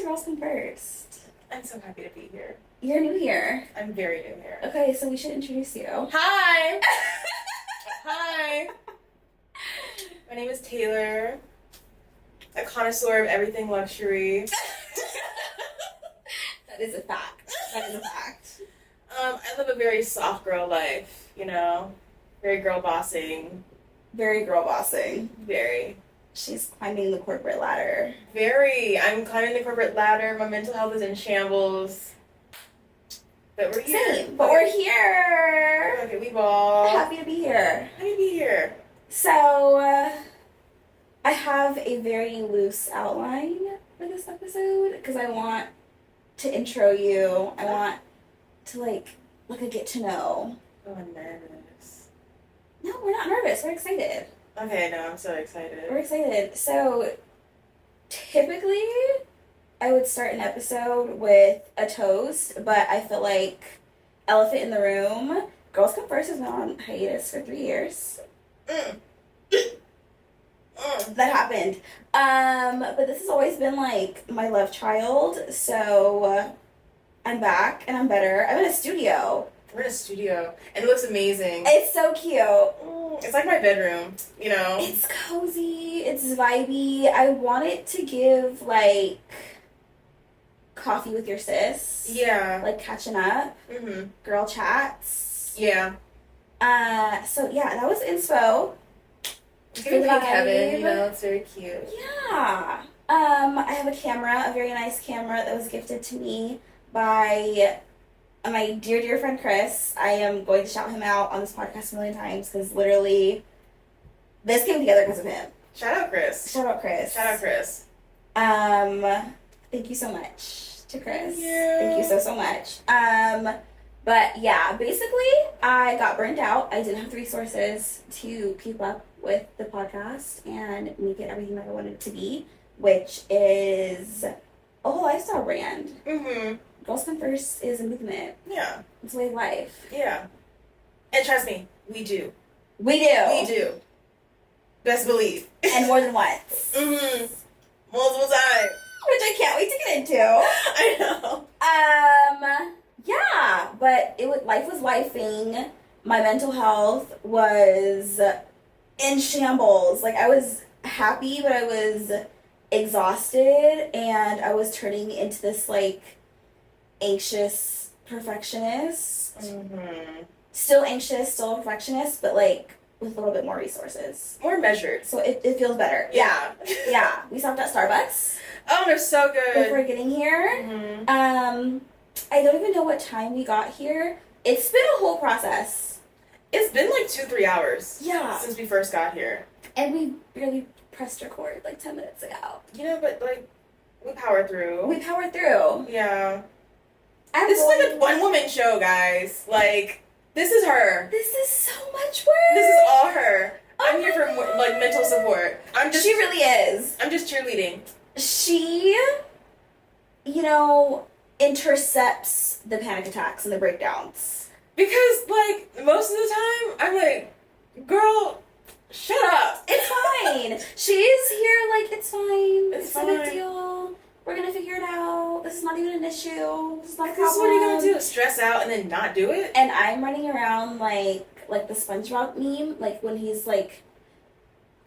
Girls Come First. I'm so happy to be here. You're new here. I'm very new here. Okay, so we should introduce you. Hi! Hi! My name is Taylor, a connoisseur of everything luxury. That is a fact. That is a fact. I live a very soft girl life, you know? Very girl bossing. Very girl bossing. Very. She's climbing the corporate ladder. Very. I'm climbing the corporate ladder. My mental health is in shambles. But we're here. Same, but we're here. Okay, we ball. Happy to be here. Happy to be here. So, I have a very loose outline for this episode because I want to intro you. I want to, like a get to know. Oh, I'm nervous. No, we're not nervous. We're excited. Okay, no, I'm so excited. We're excited. So, typically, I would start an episode with a toast, but I feel like elephant in the room. Girls Come First has been on hiatus for 3 years. That happened. But this has always been like my love child. So I'm back and I'm better. I'm in a studio. We're in a studio, and it looks amazing. It's so cute. It's like my bedroom, you know? It's cozy. It's vibey. I want it to give like coffee with your sis. Yeah. Like catching up. Mm-hmm. Girl chats. Yeah. So yeah, that was inspo. It's giving Pink Vibe. Heaven, you know? It's very cute. Yeah. I have a camera, a very nice camera that was gifted to me by my dear, dear friend Chris. I am going to shout him out on this podcast a million times because literally this came together because of him. Shout out, Chris. Shout out, Chris. Shout out, Chris. Thank you so much to Chris. Thank you. Thank you so much. But yeah, basically, I got burned out. I didn't have the resources to keep up with the podcast and make it everything that I wanted it to be, which is a whole lifestyle brand. Mm-hmm. Girls Come First is a movement. Yeah. It's a way of life. Yeah. And trust me, we do. We do. We do. Best believe. And more than once. Mm-hmm. Multiple times. Which I can't wait to get into. I know. Yeah, but life was lifing. My mental health was in shambles. Like, I was happy, but I was exhausted, and I was turning into this, like, anxious perfectionist. Mm-hmm. Still anxious, still a perfectionist, but, like, with a little bit more resources. More measured. So it feels better. Yeah. Yeah. We stopped at Starbucks Oh, they're so good. before getting here. Mm-hmm. I don't even know what time we got here. It's been a whole process. It's been like 2-3 hours. Yeah. Since we first got here. And we barely pressed record like 10 minutes ago. You know, but like, we powered through. We powered through. Yeah. This is like a one-woman show, guys. Like, this is her. This is so much work. This is all her. Oh I'm here my for God. like mental support. She really is. I'm just cheerleading. She, intercepts the panic attacks and the breakdowns. Because like most of the time, I'm like, girl, shut up. It's fine. She's here like, it's fine. It's no big fine. deal. We're gonna figure it out. This is not even an issue. This is not a problem. This is what are you gonna do? Stress out and then not do it? And I'm running around like the SpongeBob meme, like when he's like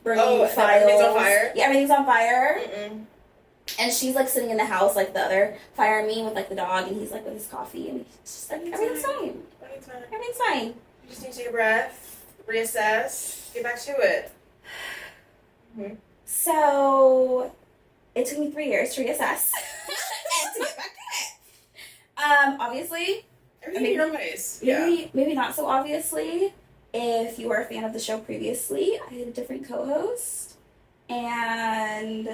burning files. Everything's on fire? Yeah, everything's on fire. Mm-mm. And she's like sitting in the house like the other fire meme with like the dog, and he's like with his coffee, and he's just like, everything's fine. Anytime. Everything's fine. You just need to take a breath, reassess, get back to it. Mm-hmm. So it took me 3 years to reassess and to get back to it. Obviously, Everything in your ways. Yeah. maybe not so obviously. If you were a fan of the show previously, I had a different co-host, and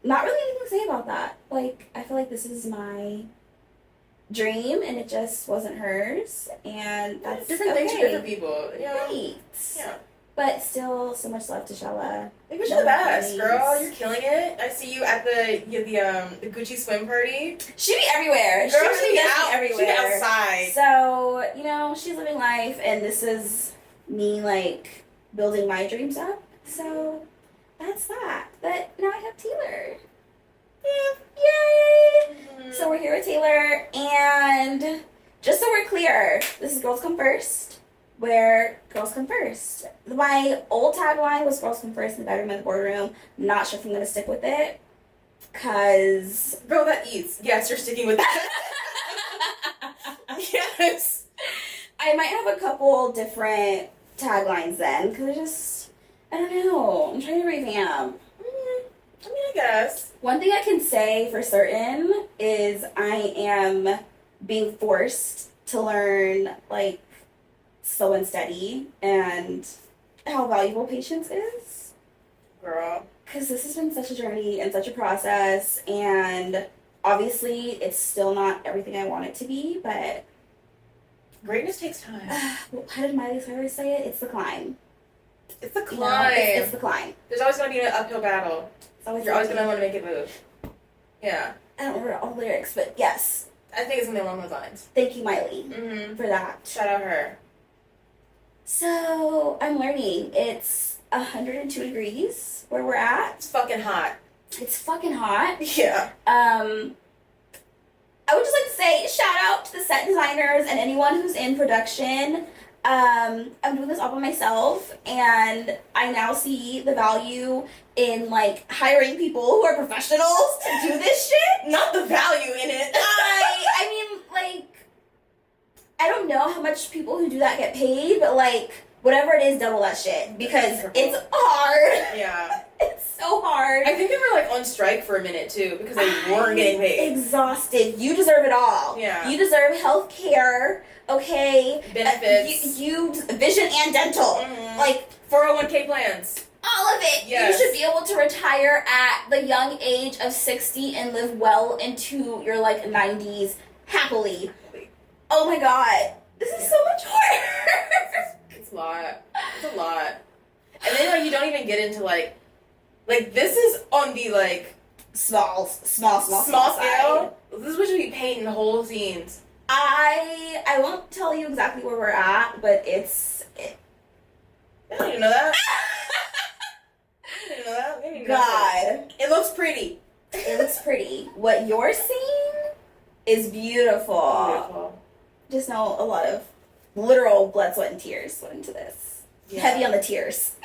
not really anything to say about that. Like, I feel like this is my dream, and it just wasn't hers, and that's different okay. things for different people. You know? Right. Yeah. But still, so much love to Shella. I wish you the best, girl. You're killing it. I see you at the Gucci swim party. She be everywhere. Girl, she be does out. be everywhere. She be outside. So, she's living life, and this is me, like, building my dreams up. So, that's that. But now I have Taylor. Yeah. Yay! clear. This is Girls Come First, where girls come first. My old tagline was Girls Come First in the bedroom and the boardroom. Not sure if I'm going to stick with it. Because... Girl, that eats. Yes, you're sticking with that. Yes. I might have a couple different taglines then. Because I don't know. I'm trying to revamp. I mean, I guess. One thing I can say for certain is I am being forced to learn, like, slow and steady and how valuable patience is. Girl. Because this has been such a journey and such a process, and obviously it's still not everything I want it to be, but... Greatness takes time. How did Miley Cyrus say it? It's the climb. It's the You climb. know, it's the climb. There's always going to be an uphill battle. You're always going to want to make it move. Yeah. I don't remember all the lyrics, but yes. I think it's something along those lines. Thank you, Miley, Mm-hmm. for that. Shout out her. So, I'm learning. It's 102 degrees where we're at. It's fucking hot. It's fucking hot. Yeah. I would just like to say shout out to the set designers and anyone who's in production. I'm doing this all by myself, and I now see the value in, like, hiring people who are professionals to do this shit. Not the value in it. I mean, like, I don't know how much people who do that get paid, but, like, whatever it is, double that shit, because it's hard. Yeah. It's so hard. I think they were, like, on strike for a minute, too, because they weren't getting paid. Exhausted. You deserve it all. Yeah. You deserve health care, okay? Benefits. You vision and dental. Mhm. Like, 401k plans. all of it. Yes. You should be able to retire at the young age of 60 and live well into your, like, 90s happily. Oh my god. This is so much harder. It's a lot. It's a lot. And then, like, you don't even get into, like, this is on the, like... Small small side. scale. This is what you be painting whole scenes. I won't tell you exactly where we're at, but it's... I don't even know that. I don't even know that. I don't even know that. God. It looks pretty. It looks pretty. What you're seeing is beautiful. Beautiful. Just know a lot of literal blood, sweat, and tears went into this. Yeah. Heavy on the tears.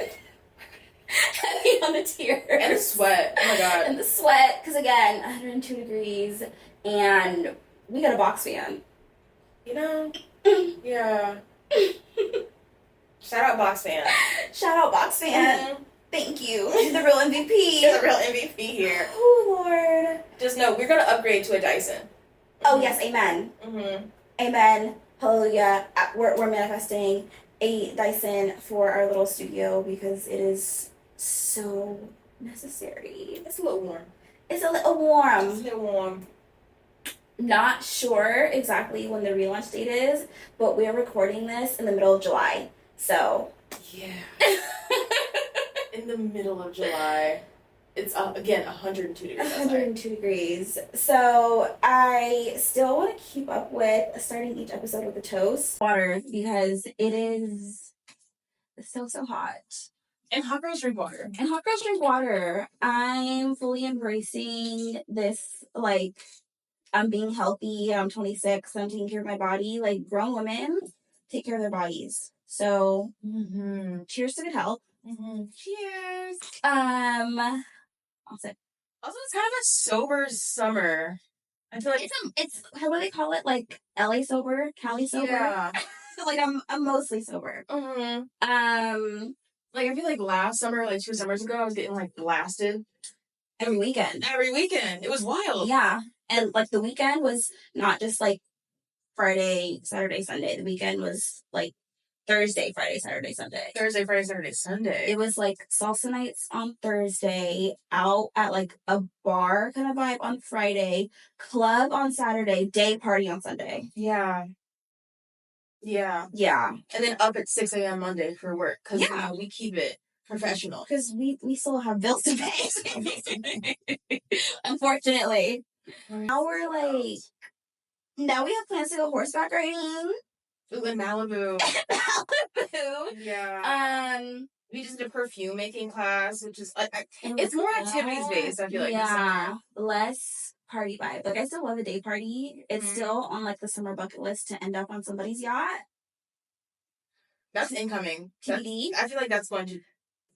Heavy on the tears. And the sweat. Oh my god. And the sweat, because again, 102 degrees, and we got a box fan. You know? Yeah. Shout out Box Fan. Shout out box fan. Mhm. Thank you. You're the real MVP. You're the real MVP here. Oh, Lord. Just know, we're going to upgrade to a Dyson. Oh, yes, amen. Mm-hmm. Amen. Hallelujah. We're manifesting a Dyson for our little studio because it is so necessary. It's a little warm. It's a little warm. It's a little warm. Not sure exactly when the relaunch date is, but we are recording this in the middle of July. So. Yeah. In the middle of July. It's, again, 102 degrees outside. 102 degrees. So I still want to keep up with starting each episode with a toast. Water, because it is so hot. And hot girls drink water. And hot girls drink water. I'm fully embracing this, like, I'm being healthy. I'm 26. I'm taking care of my body. Like, grown women take care of their bodies. So, cheers to good health. Cheers. Also, it's kind of a sober summer. I feel like it's how do they call it? Like LA sober, Cali sober. Yeah. Like I'm mostly sober. Like I feel like last summer, like 2 summers ago, I was getting like blasted Every weekend. It was wild. Yeah, and like the weekend was not just like Friday, Saturday, Sunday. The weekend was like Thursday, Friday, Saturday, Sunday. Thursday, Friday, Saturday, Sunday. It was like salsa nights on Thursday, out at like a bar kind of vibe on Friday, club on Saturday, day party on Sunday. Yeah. Yeah. And then up at 6 a.m. Monday for work. Because Yeah. we keep it professional. Because we still have bills to pay. Unfortunately. Now we have plans to go horseback riding. Ooh, in Malibu. Malibu. Yeah. We just did a perfume making class, which is it's more activities based. I feel like this summer. Less party vibe. Like, I still love a day party. It's still on, like, the summer bucket list to end up on somebody's yacht. That's incoming. TBD. I feel like that's going to...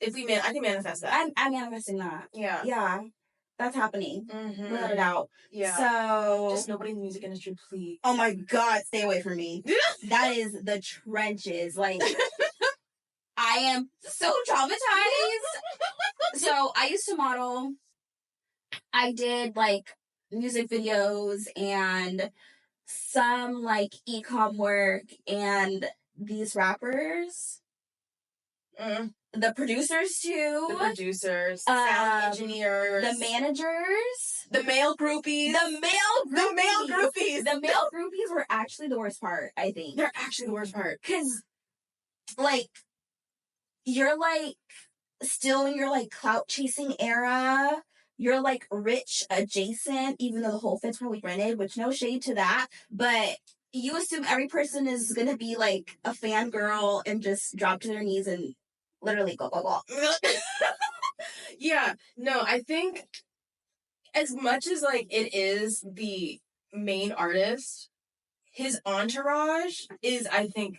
I can manifest that. I'm manifesting that. Yeah. Yeah. That's happening. Mm-hmm. Without a doubt. Yeah. So... Just nobody in the music industry, please. Oh my God, stay away from me. That is the trenches. Like, I am so traumatized. So, I used to model. I did, like, music videos and some, like, e-com work, and these rappers, the producers too, the producers, sound engineers, the managers, the male groupies, the male groupies were actually the worst part, I think. They're actually the worst part. Because, like, you're, like, still in your, like, clout chasing era. You're, like, rich adjacent, even though the whole fit's probably rented, which no shade to that. But you assume every person is going to be, like, a fangirl and just drop to their knees and literally go, go, go. Yeah. No, I think as much as, like, it is the main artist, his entourage is, I think,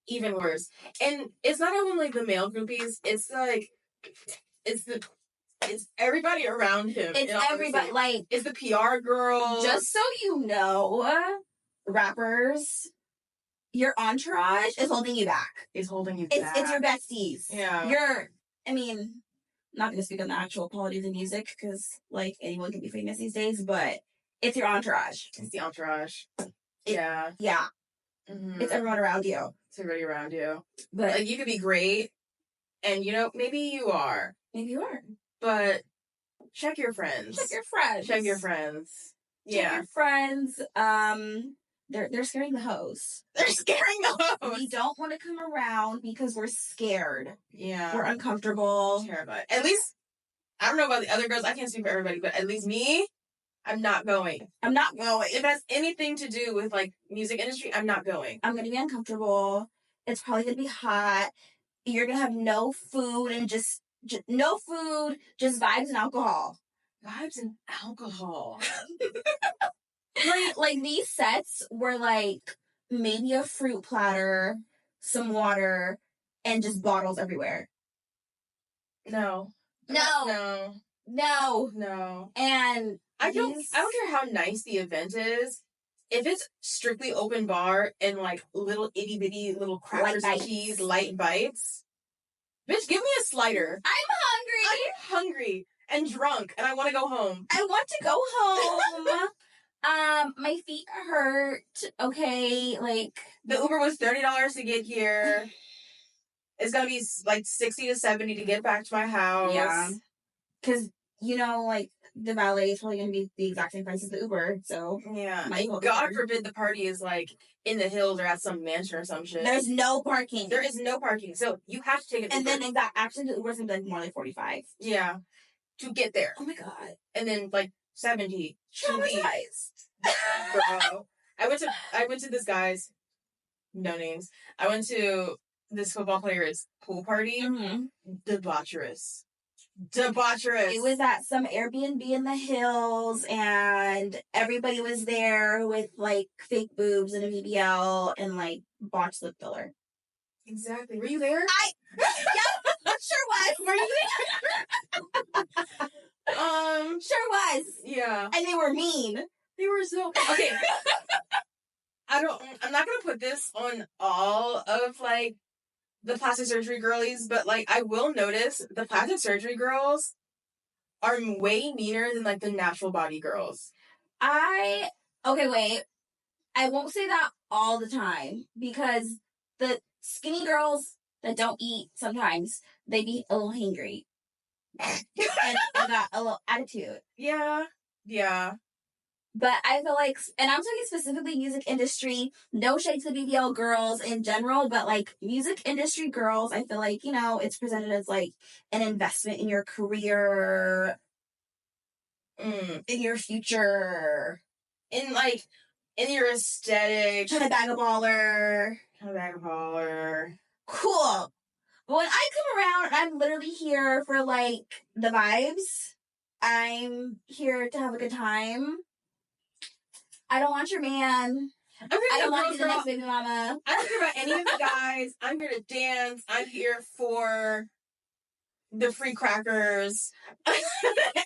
even worse. And it's not only the male groupies, it's, like, it's everybody around him. It's everybody, like... It's the PR girl. Just so you know, rappers, your entourage is holding you back. It's holding you back. It's your besties. Yeah. I mean, not going to speak on the actual quality of the music, because, like, anyone can be famous these days, but it's your entourage. It's the entourage. Yeah. Yeah. Mm-hmm. It's everyone around you. It's everybody around you. But, like, you could be great, and, you know, maybe you are. Maybe you are. But check your friends. Check your friends. Check your friends. Check your friends. They're scaring the hoes. They're scaring the hoes. We don't want to come around because we're scared. Yeah. We're uncomfortable. Terrified. At least, I don't know about the other girls. I can't speak for everybody, but at least me, I'm not going. I'm not going. If it has anything to do with, like, music industry, I'm not going. I'm going to be uncomfortable. It's probably going to be hot. You're going to have no food and just no food, just vibes and alcohol. Vibes and alcohol. like these sets were like maybe a fruit platter, some water, and just bottles everywhere. No. No. And I don't care how nice the event is. If it's strictly open bar and, like, little itty bitty little crackers and cheese, light bites, bitch, give me a slider. I'm hungry and drunk, and I want to go home. I want to go home. My feet hurt. Okay, like, the Uber was $30 to get here. It's gonna be like $60 to $70 to get back to my house. Yeah, because, you know, like, the valet is probably gonna be the exact same price as the Uber. So yeah, God forbid the party is, like, in the hills or at some mansion or some shit. There's no parking. There is no parking, so you have to take an Uber. And then actually the Uber's gonna be like more like 45. Yeah, to get there. Oh my God. And then, like, 70. Traumatized. Bro. I went to this guy's, no names. I went to this football player's pool party. Mm-hmm. Debaucherous. It was at some Airbnb in the hills, and everybody was there with, like, fake boobs and a BBL and, like, botched lip filler. Exactly. Were you there? Yeah, sure was. Were you there? Sure was. Yeah. And they were mean. They were so... Okay. I'm not gonna put this on all of, like, the plastic surgery girlies, but, like, I will notice the plastic surgery girls are way meaner than, like, the natural body girls. Okay, wait. I won't say that all the time, because the skinny girls that don't eat sometimes, they be a little hangry. And I got a little attitude. Yeah. But I feel like, and I'm talking specifically music industry, no shade to the BBL girls in general, but, like, music industry girls, I feel like, you know, it's presented as, like, an investment in your career, in your future, in your aesthetic. Trying to bag a baller. Cool. But when I come around, I'm literally here for, like, the vibes. I'm here to have a good time. I don't want your man. I'm here to I don't want girl, you the next baby mama. I don't care about any of the guys. I'm here to dance. I'm here for the free crackers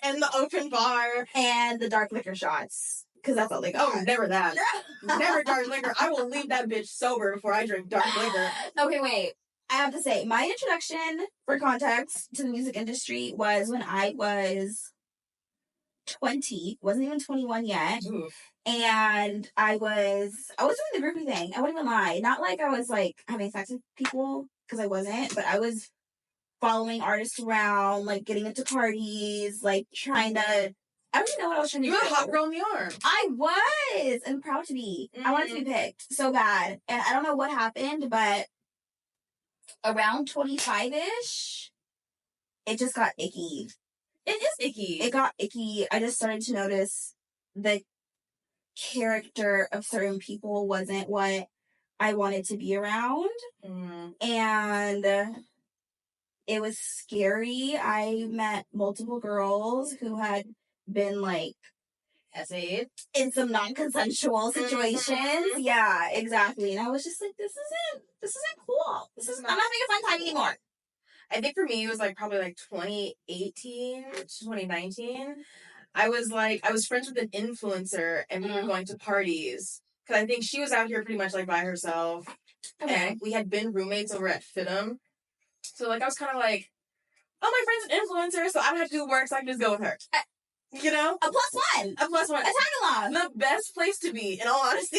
and the open bar And the dark liquor shots. Because that's all they got. Oh, never that. Never dark liquor. I will leave that bitch sober before I drink dark liquor. Okay, wait. I have to say, my introduction, for context, to the music industry was when I was 20. Wasn't even 21 yet. Oof. And I was doing the groupie thing. I wouldn't even lie. Not like I was like having sex with people, because I wasn't, but I was following artists around, like getting into parties, like trying to, I don't even know what I was trying to do. You were a hot girl in the arm. I was, and proud to be. I wanted to be picked so bad. And I don't know what happened, but around 25-ish, it just got icky. It is icky. It got icky. I just started to notice the character of certain people wasn't what I wanted to be around. And it was scary. I met multiple girls who had been like essayed in some non-consensual situations. Yeah, exactly. And I was just like, this isn't cool. I'm not having a fun time anymore. I think for me, it was like probably like 2018 to 2019. I was friends with an influencer and we were going to parties. Cause I think she was out here pretty much like by herself. Okay. And we had been roommates over at FITM. So like, I was kind of like, oh, my friend's an influencer, so I don't have to do work, so I can just go with her. You know? A plus one. A plus one. A tag along. The best place to be, in all honesty.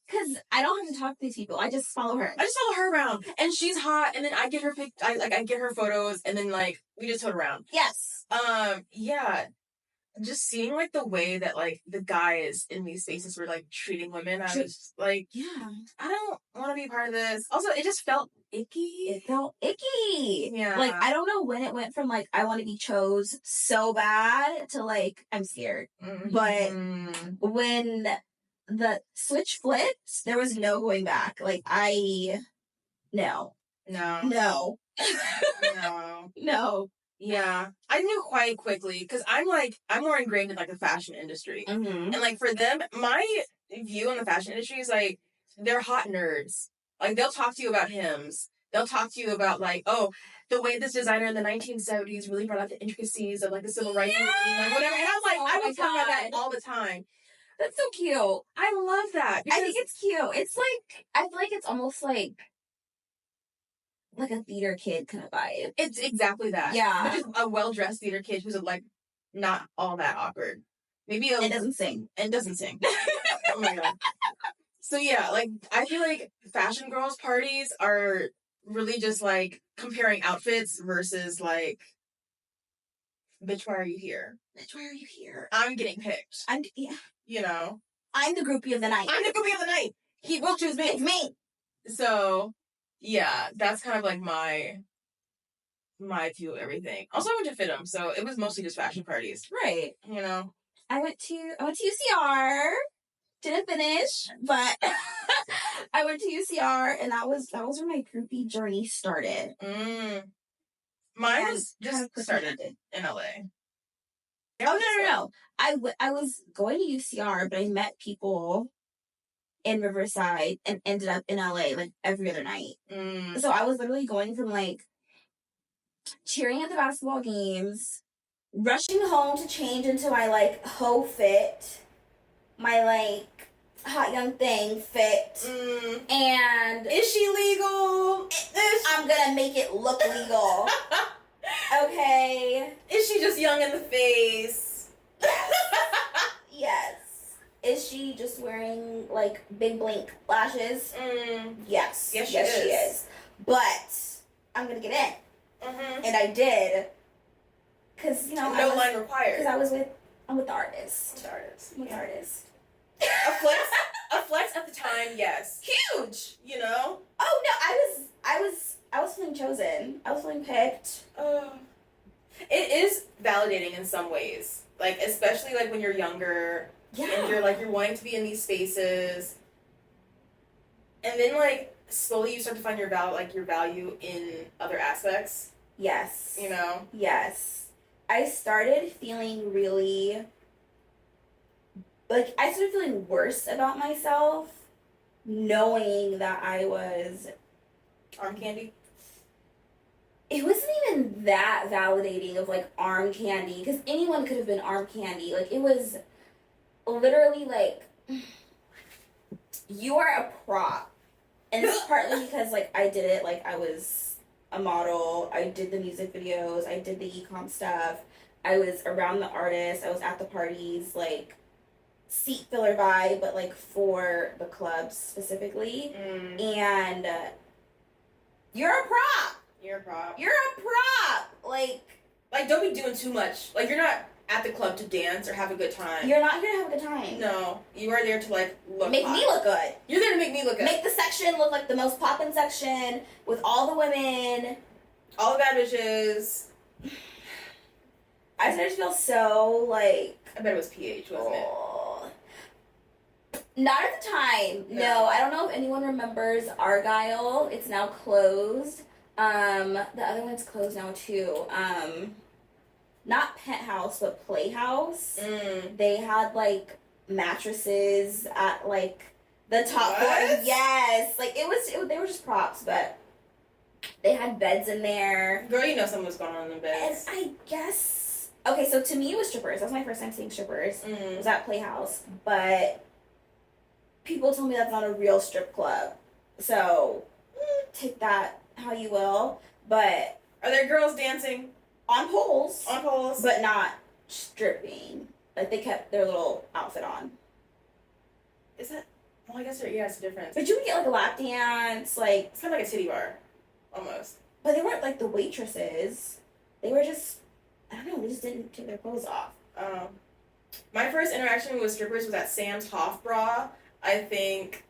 Because I don't have to talk to these people. I just follow her. I just follow her around. And she's hot, and then I get her I get her photos, and then, like, we just tote around. Yes. Yeah. Just seeing, like, the way that, like, the guys in these spaces were, like, treating women, I was like, yeah, I don't want to be part of this. Also, it just felt icky. It felt icky. Yeah. Like, I don't know when it went from, like, I want to be chose so bad to, like, I'm scared. But when the switch flipped, there was no going back. Like, no. No. Yeah. I knew quite quickly, because I'm more ingrained in, like, the fashion industry. And, like, for them, my view on the fashion industry is, like, they're hot nerds. Like, they'll talk to you about hymns. They'll talk to you about, like, oh, the way this designer in the 1970s really brought out the intricacies of, like, the civil rights movement, like, whatever. And I'm like, I would talk about that all the time. That's so cute. I love that. I think it's cute. It's like, I feel like it's almost like a theater kid kind of vibe. It's exactly that. Yeah. But just a well-dressed theater kid who's, like, not all that awkward. Maybe and doesn't sing. Oh my god. So yeah, like, I feel like fashion girls parties are really just, like, comparing outfits versus, like, bitch, why are you here? Bitch, why are you here? I'm getting picked. Yeah. You know? I'm the groupie of the night. He will choose me. It's me. So, yeah, that's kind of, like, my view of everything. Also, I went to FITM, so it was mostly just fashion parties. Right. You know? I went to UCR. Didn't finish, but I went to UCR, and that was where my groupie journey started. Mine was just started in LA. Oh, no. I was going to UCR, but I met people in Riverside and ended up in LA, like, every other night. So I was literally going from, like, cheering at the basketball games, rushing home to change into my, like, hoe fit, my, like, hot young thing fit, and is she legal? I'm gonna make it look legal. Okay. Is she just young in the face? Yes. Is she just wearing, like, big blink lashes? Yes. Yes, she is. But I'm gonna get in. And I did. Because, you know, no line required. Because I'm with the artist. I'm with the artist. A flex at the time, yes. Huge. You know? Oh no, I was feeling chosen. I was feeling picked. It is validating in some ways. Like, especially, like, when you're younger. Yeah. And you're wanting to be in these spaces. And then, like, slowly you start to find your value in other aspects. Yes. You know? Yes. I started feeling really, like, I started feeling worse about myself knowing that I was, Arm candy. it wasn't even that validating of like arm candy, because anyone could have been arm candy. Like, it was literally like, you are a prop. And it's partly because like I did it, like I was a model, I did the music videos, I did the ecom stuff, I was around the artists, I was at the parties, like seat filler vibe, but like for the clubs specifically. And you're a prop. You're a prop. You're a prop. Like, don't be doing too much. Like, you're not at the club to dance or have a good time. You're not here to have a good time. No, you are there to like make hot. me look good. You're there to make me look good. Make the section look like the most poppin' section with all the women, all the bad bitches. I started to feel so like. I bet it was PH, wasn't it? Not at the time. No, I don't know if anyone remembers Argyle. It's now closed. The other one's closed now too. Not Penthouse, but Playhouse. They had like mattresses at like the top floor. Yes, like they were just props, but they had beds in there. Girl, you know something was going on in the beds. And I guess okay, so to me it was strippers. That was my first time seeing strippers. It was at Playhouse, but people told me that's not a real strip club. So take that how you will. But are there girls dancing? On poles. On poles. But not stripping. Like, they kept their little outfit on. Is that... Well, I guess it's a difference. But you would get, like, a lap dance, like... It's kind of like a titty bar. Almost. But they weren't, like, the waitresses. They were just... I don't know, they just didn't take their clothes off. My first interaction with strippers was at Sam's Hofbräu. I think...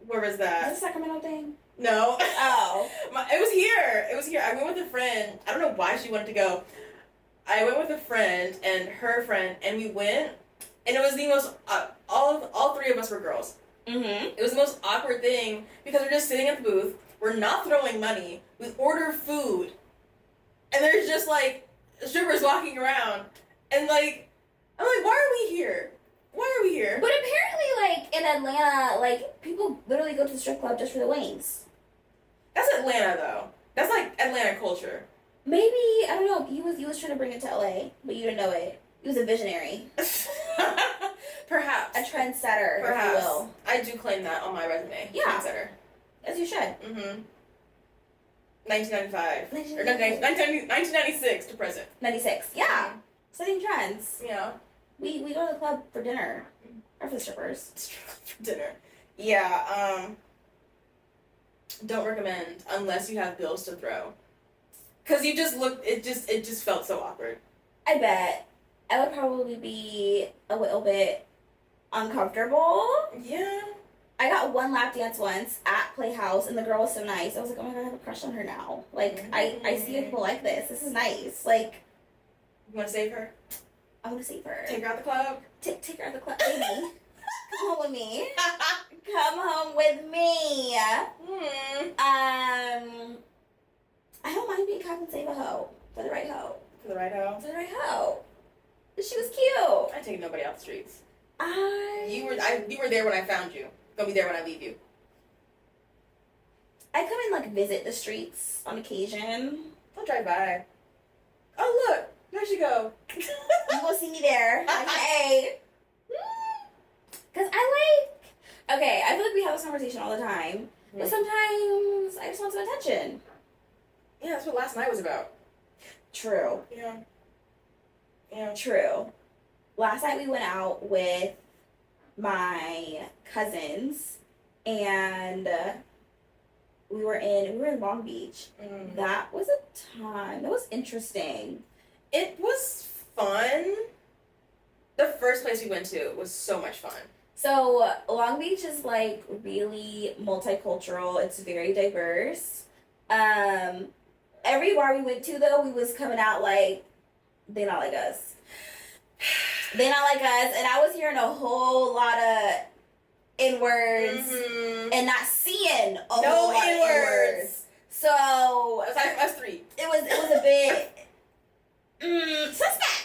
Where was that? Is that a Sacramento thing? No. Oh. It was here. It was here. I went with a friend. I don't know why she wanted to go. I went with a friend and her friend, and we went, and it was the most, all three of us were girls. It was the most awkward thing, because we're just sitting at the booth, we're not throwing money, we order food, and there's just, like, strippers walking around, and, like, I'm like, why are we here? Why are we here? But apparently, like, in Atlanta, like, people literally go to the strip club just for the wings. That's Atlanta, though. That's, like, Atlanta culture. Maybe, I don't know, he was trying to bring it to LA, but you didn't know it. He was a visionary. Perhaps. A trendsetter, Perhaps. if you will. I do claim that on my resume. Yeah. Trendsetter. As you should. 1995. Or 1996 to present. 96. Yeah. Setting trends. Yeah. We go to the club for dinner. Or for the strippers. For dinner. Yeah, don't recommend unless you have bills to throw. Cause you just looked, it just felt so awkward. I bet. I would probably be a little bit uncomfortable. Yeah. I got one lap dance once at Playhouse, and the girl was so nice. I was like, oh my god, I have a crush on her now. Like, I see people like this. This is nice. Like, you want to save her? I want to save her. Take her out the club? Take her out the club. Baby. Come home with me. Come home with me. I don't mind being cop and save a hoe. For the right hoe. For the right hoe? For the right hoe. She was cute. I take nobody off the streets. You were there when I found you. Gonna be there when I leave you. I come and like visit the streets on occasion. I'll drive by. Oh look, there she go. You will see me there. Like, hey. Cause I like. Okay, I feel like we have this conversation all the time, but sometimes I just want some attention. Yeah, that's what last night was about. True. Yeah. Yeah. True. Last night we went out with my cousins, and we were in Long Beach. That was a time. That was interesting. It was fun. The first place we went to was so much fun. So Long Beach is like really multicultural. It's very diverse. Every bar we went to though, we was coming out like they not like us. They not like us, and I was hearing a whole lot of N-words and not seeing a whole lot of N-words. So us three. It was a bit suspect.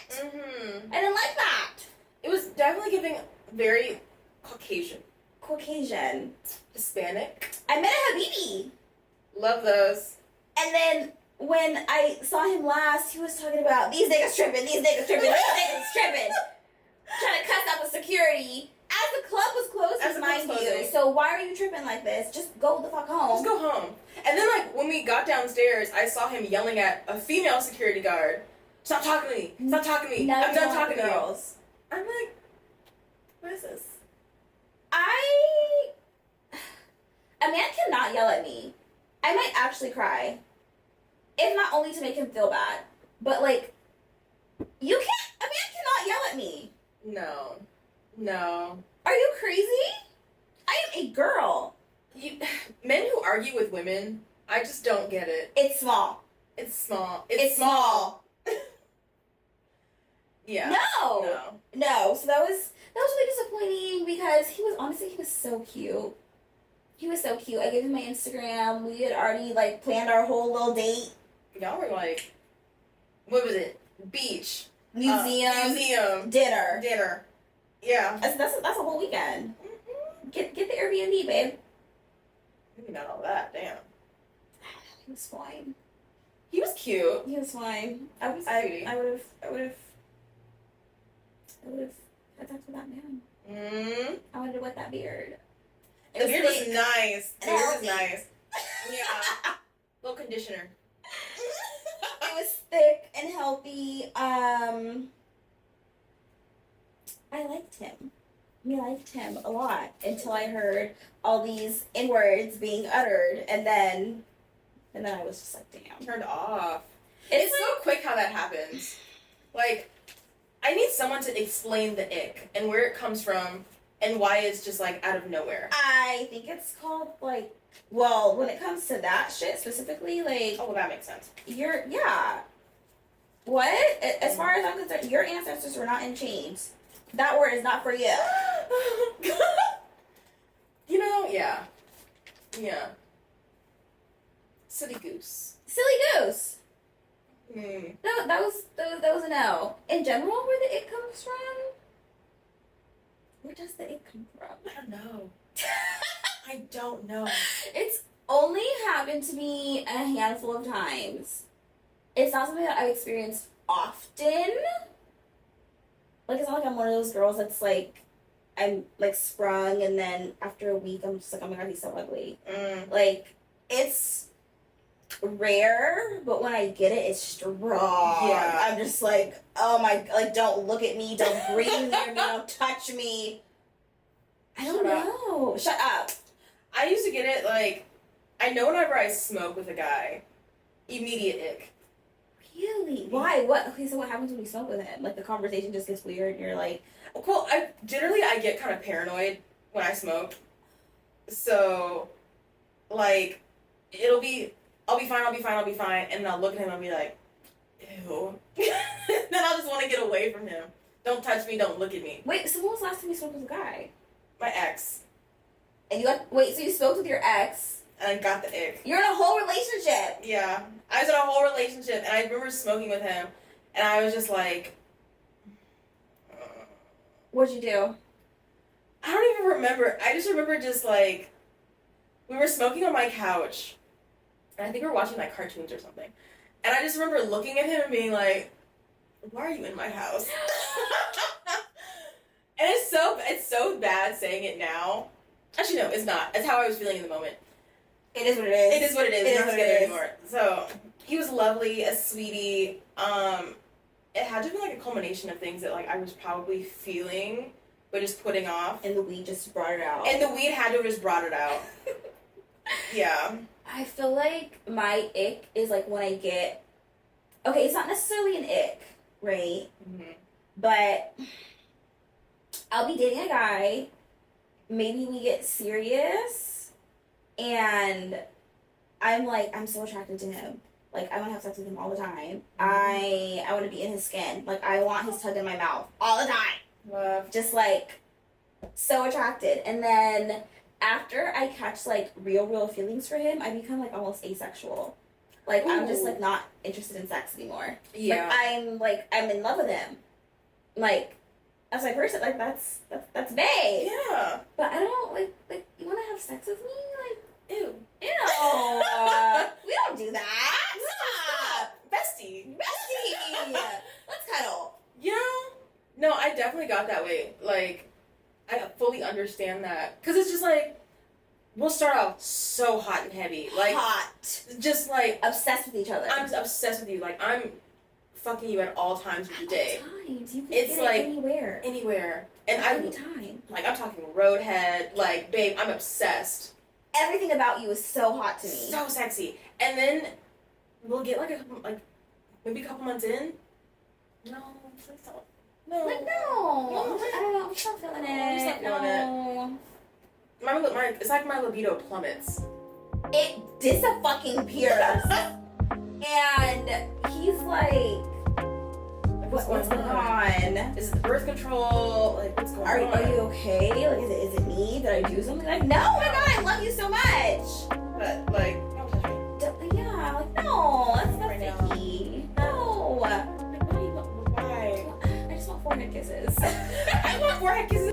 giving very Caucasian. Caucasian. Hispanic. I met a Habibi. Love those. And then when I saw him last, he was talking about these niggas tripping, these niggas tripping, these niggas tripping. Trying to cuss out the security. As the club was closing, mind you. So why are you tripping like this? Just go the fuck home. Just go home. And then, like, when we got downstairs, I saw him yelling at a female security guard. Stop talking to me. Stop talking to me. Now I'm done talking to girls. you. I'm like, what is this? A man cannot yell at me. I might actually cry. If not only to make him feel bad. But, like, a man cannot yell at me. No. No. Are you crazy? I am a girl. Men who argue with women, I just don't get it. It's small. It's small. It's small. Yeah. No. So that was really disappointing because he was so cute. He was so cute. I gave him my Instagram. We had already like planned our whole little date. Y'all were like, what was it? Beach. Museum. Dinner. Yeah. That's a whole weekend. Mm-hmm. Get the Airbnb, babe. Maybe not all that. Damn. He was fine. He was cute. He was fine. I would have had sex with that man. I wanted to wet that beard. The beard was nice. The beard was nice. Yeah. Little conditioner. It was thick and healthy. I liked him. I liked him a lot until I heard all these N-words being uttered, and then I was just like, damn. Turned off. It's so quick how that happens. Like, I need someone to explain the ick and where it comes from and why it's just like out of nowhere. I think it's called like, well, when it comes to that shit specifically, like. Oh, well, that makes sense. What? As far as I'm concerned, your ancestors were not in chains. That word is not for you. You know, yeah. Silly goose. That was an L. In general, where the it comes from? Where does the it come from? I don't know. I don't know. It's only happened to me a handful of times. It's not something that I've experienced often. Like, it's not like I'm one of those girls that's like, I'm like sprung and then after a week I'm just like, oh my god, he's so ugly. Like, it's rare, but when I get it, it's strong. Yeah. I'm just like, oh my, like, don't look at me, don't breathe near me, don't touch me. I don't know. Shut up. I used to get it, like, I know whenever I smoke with a guy, immediate ick. Really? Why? What? Okay, so what happens when you smoke with him? Like, the conversation just gets weird and you're like... Cool, I get kind of paranoid when I smoke. So, like, I'll be fine, and then I'll look at him and I'll be like, ew. Then I'll just want to get away from him. Don't touch me, don't look at me. Wait, so when was the last time you smoked with a guy? My ex. And so you smoked with your ex? And I got the ick. You're in a whole relationship! Yeah. I was in a whole relationship, and I remember smoking with him, and I was just like... What'd you do? I don't even remember. I just remember just, like... We were smoking on my couch, and I think we were watching, like, cartoons or something. And I just remember looking at him and being like, why are you in my house? And it's so bad saying it now. Actually, no, it's not. It's how I was feeling in the moment. It is what it is. It is what it is. We're not together anymore. So, he was lovely, a sweetie. It had to be like a culmination of things that like I was probably feeling, but just putting off. And the weed just brought it out. And the weed had to have just brought it out. Yeah. I feel like my ick is like when I get... Okay, it's not necessarily an ick, right? Mm-hmm. But I'll be dating a guy. Maybe we get serious. And I'm like, I'm so attracted to him. Like, I want to have sex with him all the time. I want to be in his skin. Like, I want his tongue in my mouth all the time. Love. Just, like, so attracted. And then after I catch, like, real feelings for him, I become, like, almost asexual. Like, I'm just, like, not interested in sex anymore. Yeah. I'm in love with him. Like, as my person, like that's bae. Yeah. But I don't like you want to have sex with me, like Ew. ew. We don't do that. Stop. Bestie. Bestie. Let's cuddle. You know? No, I definitely got that way. Like, I fully understand that. Because it's just like, we'll start off so hot and heavy. Like, Hot. just like, Obsessed with each other. I'm obsessed with you. Like, I'm fucking you at all times of the day. Times. You can It's get like- it anywhere. Anywhere. And Any I'm, time. like, I'm talking roadhead. Like, babe, I'm obsessed. Everything about you is so hot to me. So sexy. And then we'll get maybe a couple months in. No, please don't. No. Like no. I don't know. I'm just not feeling it. I'm just not feeling no. It's like my libido plummets. It disappears. And he's like, what's going on? Is it the birth control? Like, what's going on? Are you okay? Like, is it me? Did I do something? Like, no, oh my god, I love you so much. But, like, don't touch me. Yeah, like, no, that's not Right now. sticky. No. Like, why? I just want forehead kisses. I want forehead kisses.